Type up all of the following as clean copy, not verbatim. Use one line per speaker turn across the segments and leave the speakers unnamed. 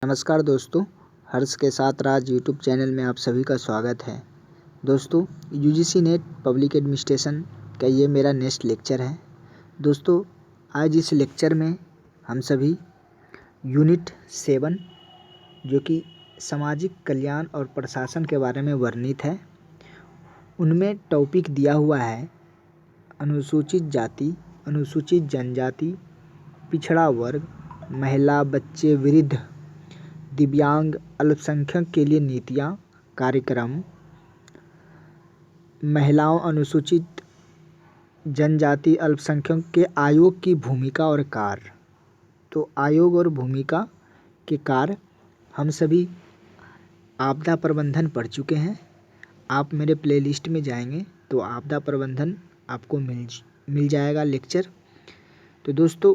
नमस्कार दोस्तों, हर्ष के साथ राज यूट्यूब चैनल में आप सभी का स्वागत है। दोस्तों, यूजीसी नेट पब्लिक एडमिनिस्ट्रेशन का ये मेरा नेक्स्ट लेक्चर है। दोस्तों, आज इस लेक्चर में हम सभी यूनिट 7 जो कि सामाजिक कल्याण और प्रशासन के बारे में वर्णित है, उनमें टॉपिक दिया हुआ है अनुसूचित जाति, अनुसूचित जनजाति, पिछड़ा वर्ग, महिला, बच्चे, वृद्ध, दिव्यांग, अल्पसंख्यक के लिए नीतियाँ, कार्यक्रम, महिलाओं, अनुसूचित जनजाति, अल्पसंख्यक के आयोग की भूमिका और कार्य। तो आयोग और भूमिका के कार्य हम सभी आपदा प्रबंधन पढ़ चुके हैं। आप मेरे प्लेलिस्ट में जाएंगे तो आपदा प्रबंधन आपको मिल जाएगा लेक्चर। तो दोस्तों,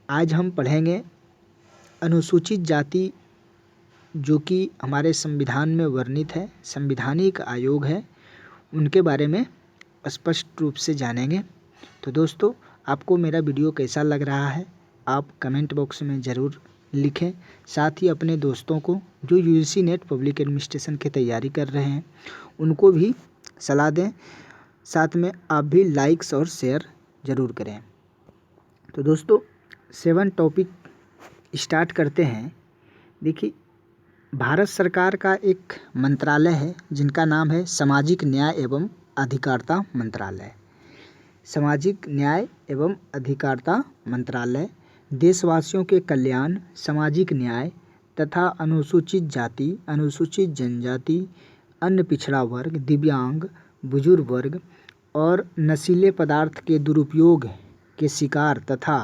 आज हम पढ़ेंगे अनुसूचित जाति जो कि हमारे संविधान में वर्णित है, संवैधानिक आयोग है, उनके बारे में स्पष्ट रूप से जानेंगे। तो दोस्तों, आपको मेरा वीडियो कैसा लग रहा है आप कमेंट बॉक्स में ज़रूर लिखें। साथ ही अपने दोस्तों को जो यूजीसी नेट पब्लिक एडमिनिस्ट्रेशन की तैयारी कर रहे हैं उनको भी सलाह दें। साथ में आप भी लाइक्स और शेयर ज़रूर करें। तो दोस्तों, 7 टॉपिक स्टार्ट करते हैं। देखिए, भारत सरकार का एक मंत्रालय है जिनका नाम है सामाजिक न्याय एवं अधिकारिता मंत्रालय। सामाजिक न्याय एवं अधिकारिता मंत्रालय देशवासियों के कल्याण, सामाजिक न्याय तथा अनुसूचित जाति, अनुसूचित जनजाति, अन्य पिछड़ा वर्ग, दिव्यांग, बुजुर्ग वर्ग और नशीले पदार्थ के दुरुपयोग के शिकार तथा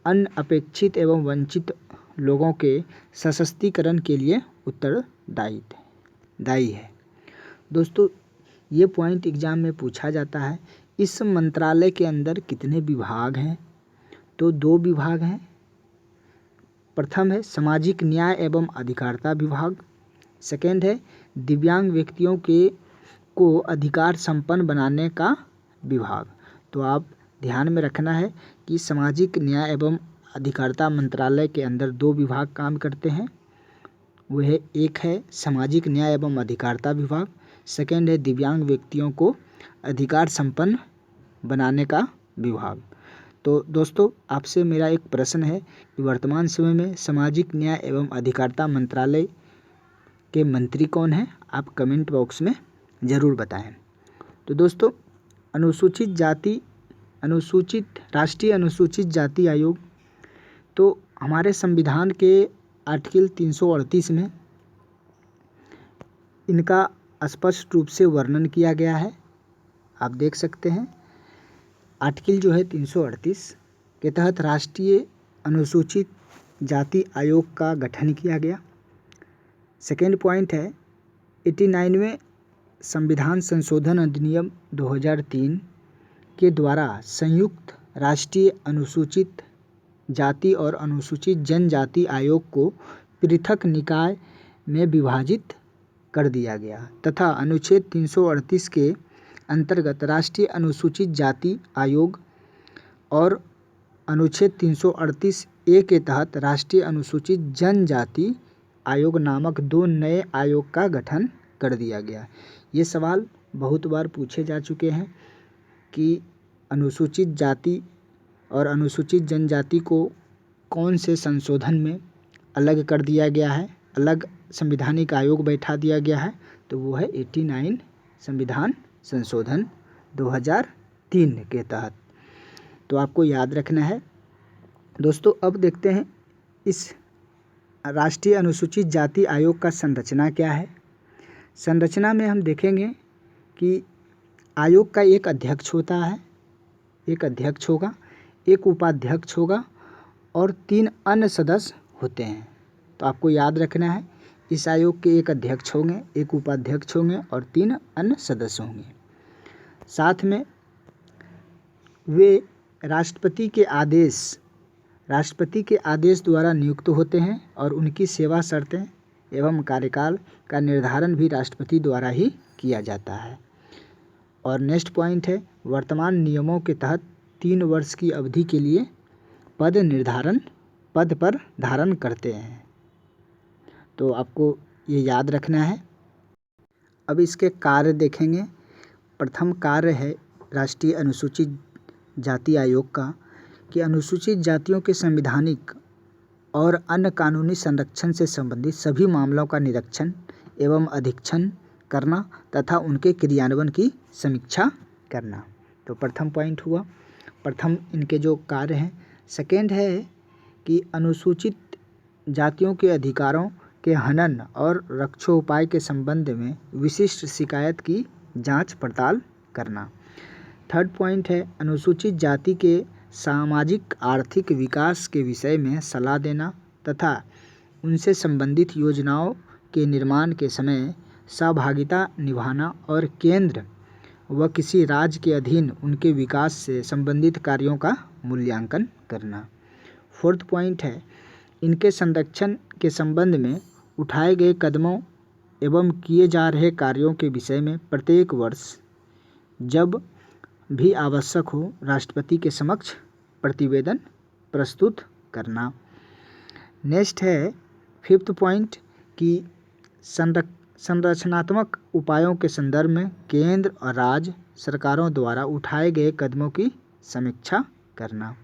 अन्य अपेक्षित एवं वंचित लोगों के सशक्तिकरण के लिए उत्तरदायी है। दोस्तों, ये पॉइंट एग्जाम में पूछा जाता है। इस मंत्रालय के अंदर कितने विभाग हैं? तो 2 विभाग हैं। प्रथम है सामाजिक न्याय एवं अधिकारिता विभाग, सेकेंड है दिव्यांग व्यक्तियों को अधिकार संपन्न बनाने का विभाग। तो आप ध्यान में रखना है कि सामाजिक न्याय एवं अधिकारिता मंत्रालय के अंदर 2 विभाग काम करते हैं। वह एक है सामाजिक न्याय एवं अधिकारिता विभाग, सेकेंड है दिव्यांग व्यक्तियों को अधिकार संपन्न बनाने का विभाग। तो दोस्तों, आपसे मेरा एक प्रश्न है कि वर्तमान समय में सामाजिक न्याय एवं अधिकारिता मंत्रालय के मंत्री कौन हैं? आप कमेंट बॉक्स में ज़रूर बताएं। तो दोस्तों, राष्ट्रीय अनुसूचित जाति आयोग, तो हमारे संविधान के आर्टिकल 338 में इनका स्पष्ट रूप से वर्णन किया गया है। आप देख सकते हैं, आर्टिकल जो है 338 के तहत राष्ट्रीय अनुसूचित जाति आयोग का गठन किया गया। सेकेंड पॉइंट है 89वें संविधान संशोधन अधिनियम 2003 के द्वारा संयुक्त राष्ट्रीय अनुसूचित जाति और अनुसूचित जनजाति आयोग को पृथक निकाय में विभाजित कर दिया गया तथा अनुच्छेद 338 के अंतर्गत राष्ट्रीय अनुसूचित जाति आयोग और अनुच्छेद 338A के तहत राष्ट्रीय अनुसूचित जनजाति आयोग नामक 2 नए आयोग का गठन कर दिया गया। ये सवाल बहुत बार पूछे जा चुके हैं कि अनुसूचित जाति और अनुसूचित जनजाति को कौन से संशोधन में अलग कर दिया गया है, अलग संवैधानिक आयोग बैठा दिया गया है। तो वो है 89 संविधान संशोधन 2003 के तहत। तो आपको याद रखना है। दोस्तों, अब देखते हैं इस राष्ट्रीय अनुसूचित जाति आयोग का संरचना क्या है। संरचना में हम देखेंगे कि आयोग का एक अध्यक्ष होता है, एक अध्यक्ष होगा, एक उपाध्यक्ष होगा और 3 अन्य सदस्य होते हैं। तो आपको याद रखना है, इस आयोग के एक अध्यक्ष होंगे, एक उपाध्यक्ष होंगे और 3 अन्य सदस्य होंगे। साथ में वे राष्ट्रपति के आदेश द्वारा नियुक्त होते हैं और उनकी सेवा शर्तें एवं कार्यकाल का निर्धारण भी राष्ट्रपति द्वारा ही किया जाता है। और नेक्स्ट पॉइंट है, वर्तमान नियमों के तहत 3 वर्ष की अवधि के लिए पद पर धारण करते हैं। तो आपको ये याद रखना है। अब इसके कार्य देखेंगे। प्रथम कार्य है राष्ट्रीय अनुसूचित जाति आयोग का कि अनुसूचित जातियों के संवैधानिक और अन्य कानूनी संरक्षण से संबंधित सभी मामलों का निरीक्षण एवं अधीक्षण करना तथा उनके क्रियान्वयन की समीक्षा करना। तो प्रथम पॉइंट हुआ, प्रथम इनके जो कार्य हैं। सेकेंड है कि अनुसूचित जातियों के अधिकारों के हनन और रक्षोपाय के संबंध में विशिष्ट शिकायत की जांच पड़ताल करना। थर्ड पॉइंट है अनुसूचित जाति के सामाजिक आर्थिक विकास के विषय में सलाह देना तथा उनसे संबंधित योजनाओं के निर्माण के समय सहभागिता निभाना और केंद्र व किसी राज्य के अधीन उनके विकास से संबंधित कार्यों का मूल्यांकन करना। फोर्थ पॉइंट है इनके संरक्षण के संबंध में उठाए गए कदमों एवं किए जा रहे कार्यों के विषय में प्रत्येक वर्ष जब भी आवश्यक हो राष्ट्रपति के समक्ष प्रतिवेदन प्रस्तुत करना। नेक्स्ट है फिफ्थ पॉइंट कि संरचनात्मक उपायों के संदर्भ में केंद्र और राज्य सरकारों द्वारा उठाए गए कदमों की समीक्षा करना।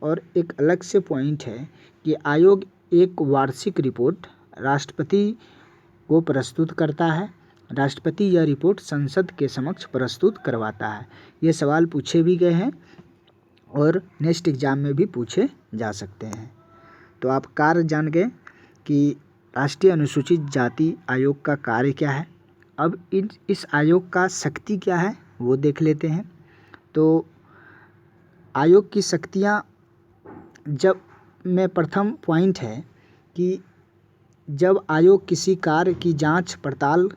और एक अलग से पॉइंट है कि आयोग एक वार्षिक रिपोर्ट राष्ट्रपति को प्रस्तुत करता है। राष्ट्रपति यह रिपोर्ट संसद के समक्ष प्रस्तुत करवाता है। ये सवाल पूछे भी गए हैं और नेक्स्ट एग्जाम में भी पूछे जा सकते हैं। तो आप कार्य जान गए कि राष्ट्रीय अनुसूचित जाति आयोग का कार्य क्या है। अब इस आयोग का शक्ति क्या है वो देख लेते हैं। तो आयोग की शक्तियाँ जब में प्रथम पॉइंट है कि जब आयोग किसी कार्य की जांच पड़ताल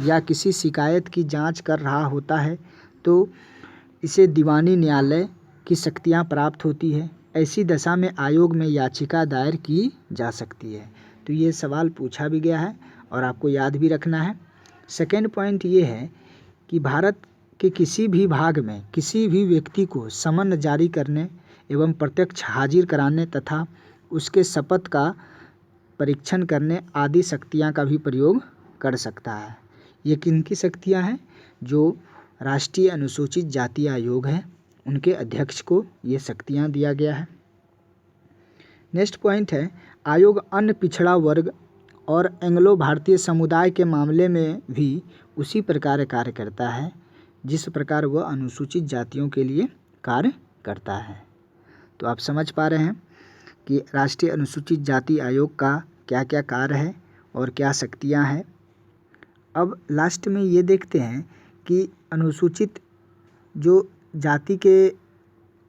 या किसी शिकायत की जांच कर रहा होता है तो इसे दीवानी न्यायालय की शक्तियां प्राप्त होती है। ऐसी दशा में आयोग में याचिका दायर की जा सकती है। तो ये सवाल पूछा भी गया है और आपको याद भी रखना है। सेकेंड पॉइंट ये है कि भारत के किसी भी भाग में किसी भी व्यक्ति को समन जारी करने एवं प्रत्यक्ष हाजिर कराने तथा उसके शपथ का परीक्षण करने आदि शक्तियाँ का भी प्रयोग कर सकता है। ये किनकी शक्तियाँ हैं? जो राष्ट्रीय अनुसूचित जाति आयोग है उनके अध्यक्ष को ये शक्तियाँ दिया गया है। नेक्स्ट पॉइंट है आयोग अन्य पिछड़ा वर्ग और एंग्लो भारतीय समुदाय के मामले में भी उसी प्रकार कार्य करता है जिस प्रकार वह अनुसूचित जातियों के लिए कार्य करता है। तो आप समझ पा रहे हैं कि राष्ट्रीय अनुसूचित जाति आयोग का क्या क्या कार्य है और क्या शक्तियाँ हैं। अब लास्ट में ये देखते हैं कि अनुसूचित जो जाति के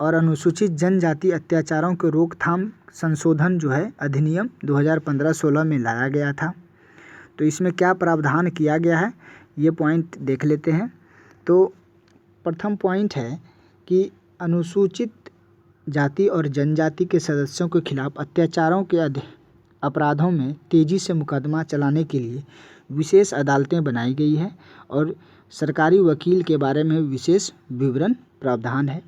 और अनुसूचित जनजाति अत्याचारों के रोकथाम संशोधन जो है अधिनियम 2015-16 में लाया गया था। तो इसमें क्या प्रावधान किया गया है ये पॉइंट देख लेते हैं। तो प्रथम पॉइंट है कि अनुसूचित जाति और जनजाति के सदस्यों के खिलाफ अत्याचारों के अपराधों में तेज़ी से मुकदमा चलाने के लिए विशेष अदालतें बनाई गई हैं और सरकारी वकील के बारे में विशेष विवरण प्रावधान है।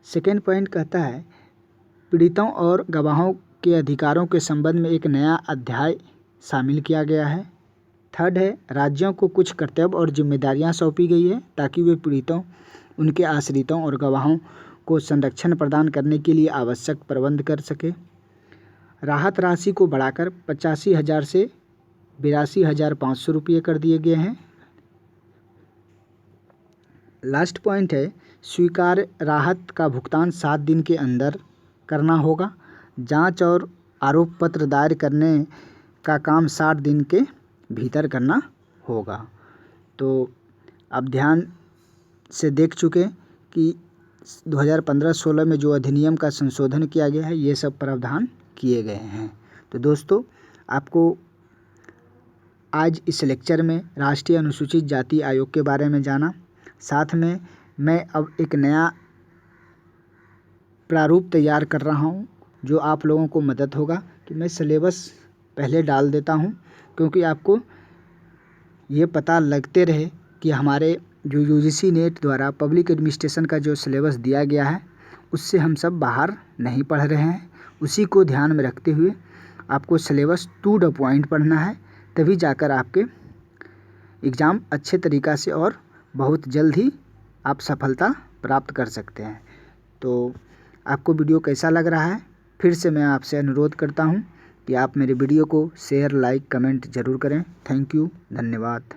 सेकेंड पॉइंट कहता है पीड़ितों और गवाहों के अधिकारों के संबंध में एक नया अध्याय शामिल किया गया है। थर्ड है राज्यों को कुछ कर्तव्य और जिम्मेदारियां सौंपी गई है ताकि वे पीड़ितों उनके आश्रितों और गवाहों को संरक्षण प्रदान करने के लिए आवश्यक प्रबंध कर सके। राहत राशि को बढ़ाकर 85,000 से 82,500 रुपये कर दिए गए हैं। लास्ट पॉइंट है स्वीकार्य राहत का भुगतान 7 दिन के अंदर करना होगा। जांच और आरोप पत्र दायर करने का काम 60 दिन के भीतर करना होगा। तो आप ध्यान से देख चुके कि 2015-16 में जो अधिनियम का संशोधन किया गया है ये सब प्रावधान किए गए हैं। तो दोस्तों आपको आज इस लेक्चर में राष्ट्रीय अनुसूचित जाति आयोग के बारे में जाना। साथ में मैं अब एक नया प्रारूप तैयार कर रहा हूँ जो आप लोगों को मदद होगा कि मैं सिलेबस पहले डाल देता हूँ क्योंकि आपको ये पता लगते रहे कि हमारे जो यूजीसी नेट द्वारा पब्लिक एडमिनिस्ट्रेशन का जो सिलेबस दिया गया है उससे हम सब बाहर नहीं पढ़ रहे हैं। उसी को ध्यान में रखते हुए आपको सिलेबस टू द पॉइंट पढ़ना है, तभी जाकर आपके एग्ज़ाम अच्छे तरीक़ा से और बहुत जल्द ही आप सफलता प्राप्त कर सकते हैं। तो आपको वीडियो कैसा लग रहा है, फिर से मैं आपसे अनुरोध करता हूं कि आप मेरे वीडियो को शेयर, लाइक, कमेंट ज़रूर करें। थैंक यू, धन्यवाद।